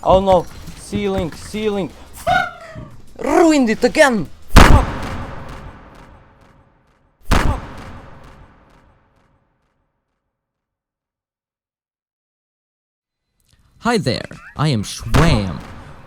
Oh no, ceiling. Fuck! Ruined it again! Fuck! Hi there, I am Schwam.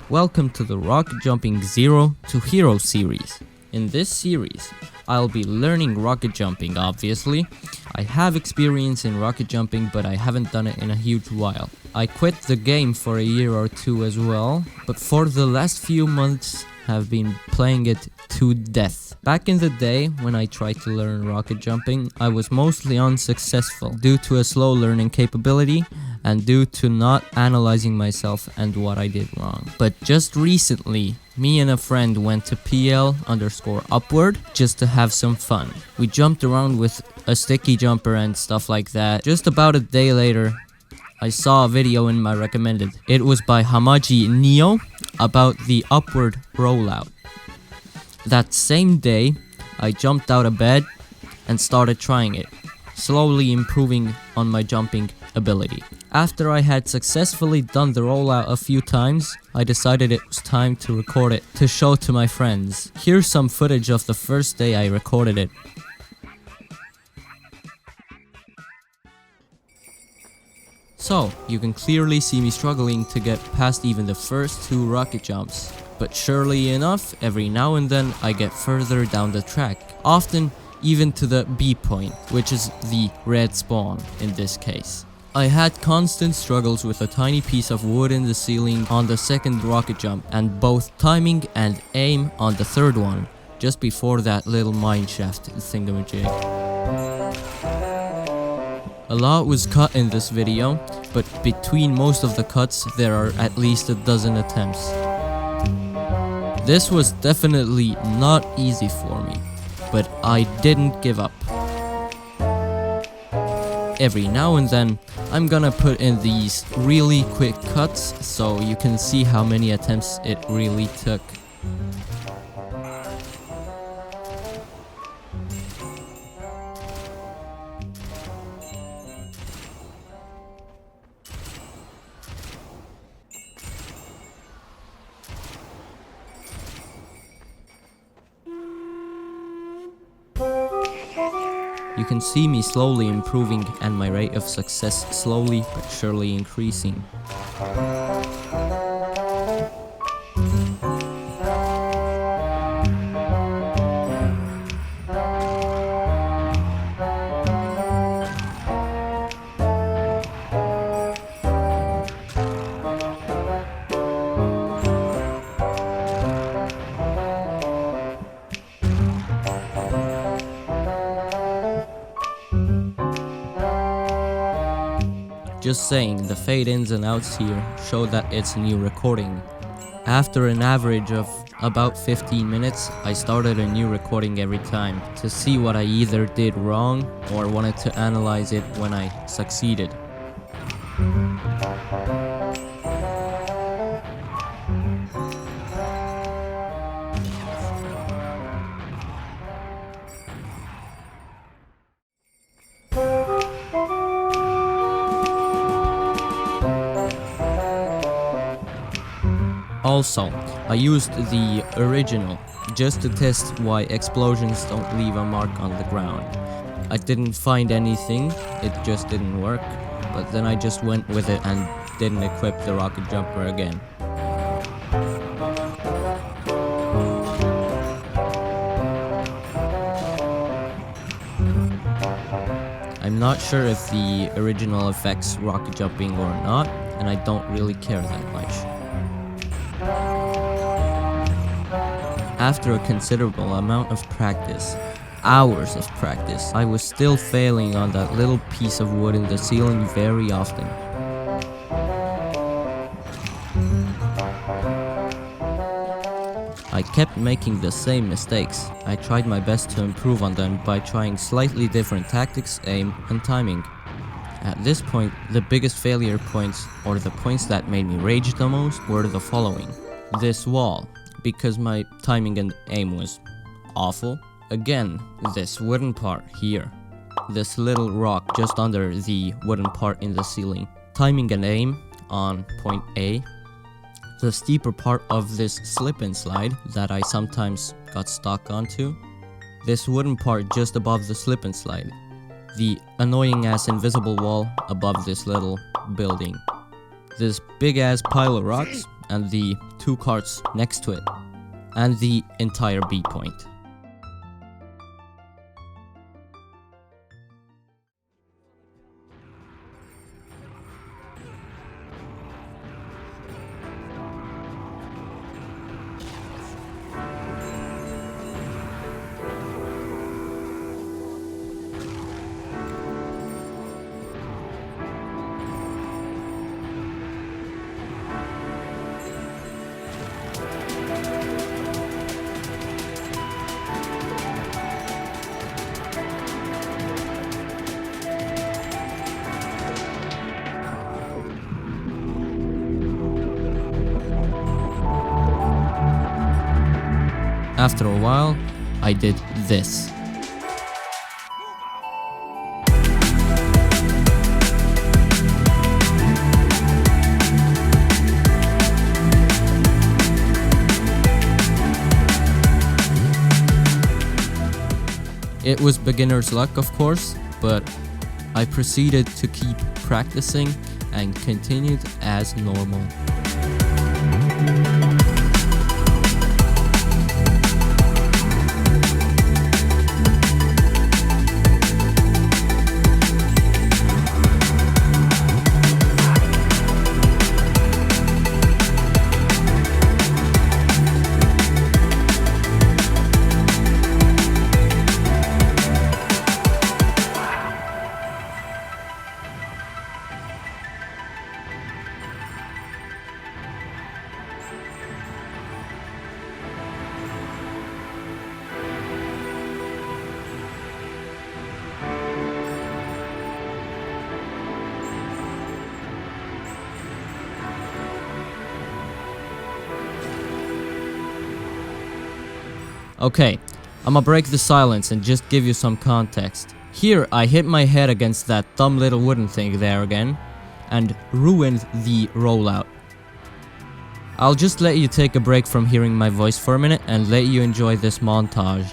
Welcome to the Rocket Jumping Zero to Hero series. In this series, I'll be learning rocket jumping, obviously. I have experience in rocket jumping, but I haven't done it in a huge while. I quit the game for a year or two as well, but for the last few months have been playing it to death. Back in the day, when I tried to learn rocket jumping, I was mostly unsuccessful due to a slow learning capability and due to not analyzing myself and what I did wrong. But just recently, me and a friend went to PL_upward just to have some fun. We jumped around with a sticky jumper and stuff like that. Just about a day later, I saw a video in my recommended. It was by Hamaji Neo about the upward rollout. That same day, I jumped out of bed and started trying it, slowly improving on my jumping ability. After I had successfully done the rollout a few times, I decided it was time to record it to show to my friends. Here's some footage of the first day I recorded it. So, you can clearly see me struggling to get past even the first two rocket jumps. But surely enough, every now and then I get further down the track, often even to the B point, which is the red spawn in this case. I had constant struggles with a tiny piece of wood in the ceiling on the second rocket jump, and both timing and aim on the third one, just before that little mineshaft thingamajig. A lot was cut in this video, but between most of the cuts there are at least a dozen attempts. This was definitely not easy for me, but I didn't give up. Every now and then, I'm gonna put in these really quick cuts so you can see how many attempts it really took. You can see me slowly improving and my rate of success slowly but surely increasing. Just saying, the fade ins and outs here show that it's a new recording. After an average of about 15 minutes, I started a new recording every time to see what I either did wrong or wanted to analyze it when I succeeded. Also, I used the original just to test why explosions don't leave a mark on the ground. I didn't find anything, it just didn't work, but then I just went with it and didn't equip the rocket jumper again. I'm not sure if the original affects rocket jumping or not, and I don't really care that much. After a considerable amount of practice, hours of practice, I was still failing on that little piece of wood in the ceiling very often. I kept making the same mistakes. I tried my best to improve on them by trying slightly different tactics, aim, and timing. At this point, the biggest failure points, or the points that made me rage the most, were the following. This wall, because my timing and aim was awful. Again, this wooden part here. This little rock just under the wooden part in the ceiling. Timing and aim on point A. the steeper part of this slip and slide that I sometimes got stuck onto. This wooden part just above the slip and slide. The annoying ass invisible wall above this little building. This big ass pile of rocks and the 2 carts next to it. And the entire B point. After a while, I did this. It was beginner's luck, of course, but I proceeded to keep practicing and continued as normal. Okay, I'ma break the silence and just give you some context. Here, I hit my head against that dumb little wooden thing there again, and ruined the rollout. I'll just let you take a break from hearing my voice for a minute and let you enjoy this montage.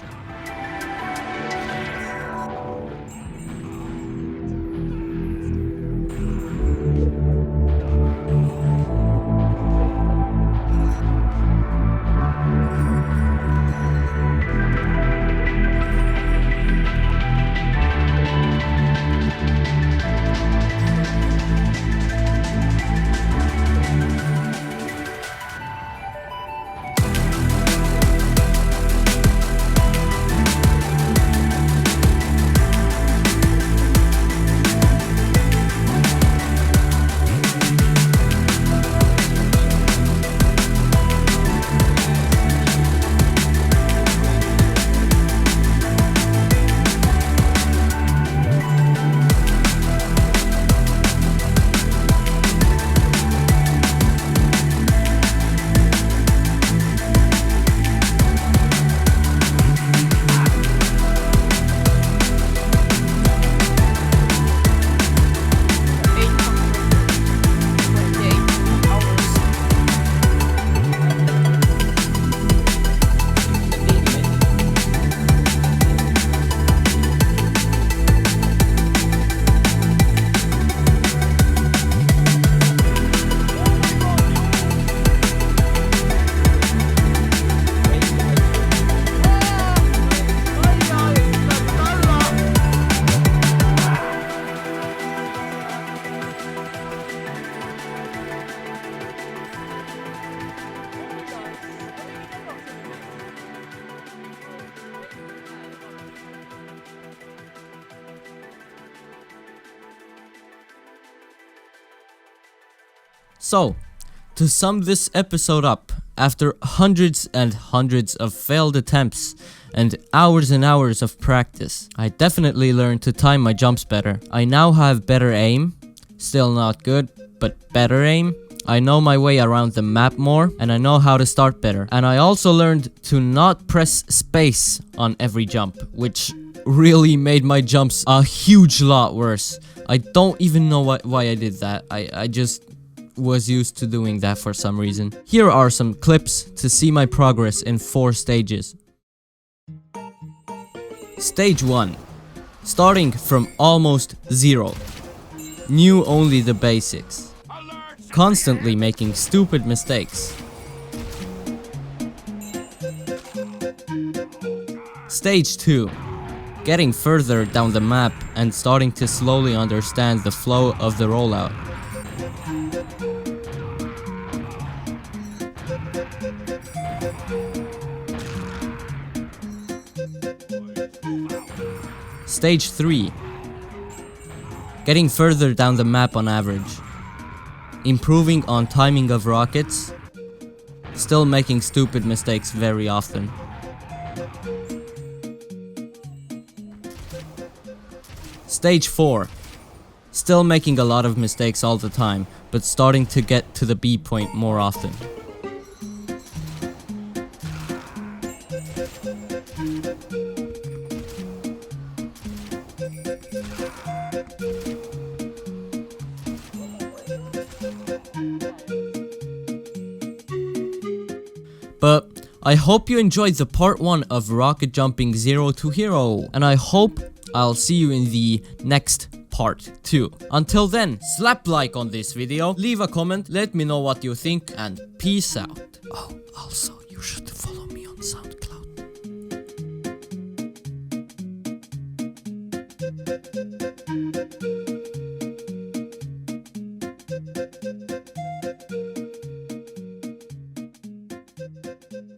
So, to sum this episode up, after hundreds and hundreds of failed attempts and hours of practice, I definitely learned to time my jumps better. I now have better aim, still not good, but better aim. I know my way around the map more, and I know how to start better. And I also learned to not press space on every jump, which really made my jumps a huge lot worse. I don't even know why I did that. I just was used to doing that for some reason. Here are some clips to see my progress in 4 stages. Stage 1. Starting from almost 0. Knew only the basics. Constantly making stupid mistakes. Stage 2. Getting further down the map and starting to slowly understand the flow of the rollout. Stage 3. Getting further down the map on average. Improving on timing of rockets. Still making stupid mistakes very often. Stage 4. Still making a lot of mistakes all the time, but starting to get to the B point more often. But I hope you enjoyed the part 1 of Rocket Jumping 0 to Hero, and I hope I'll see you in the next part 2. Until then, slap like on this video, leave a comment, let me know what you think, and peace out. Oh, also, you should follow me on SoundCloud.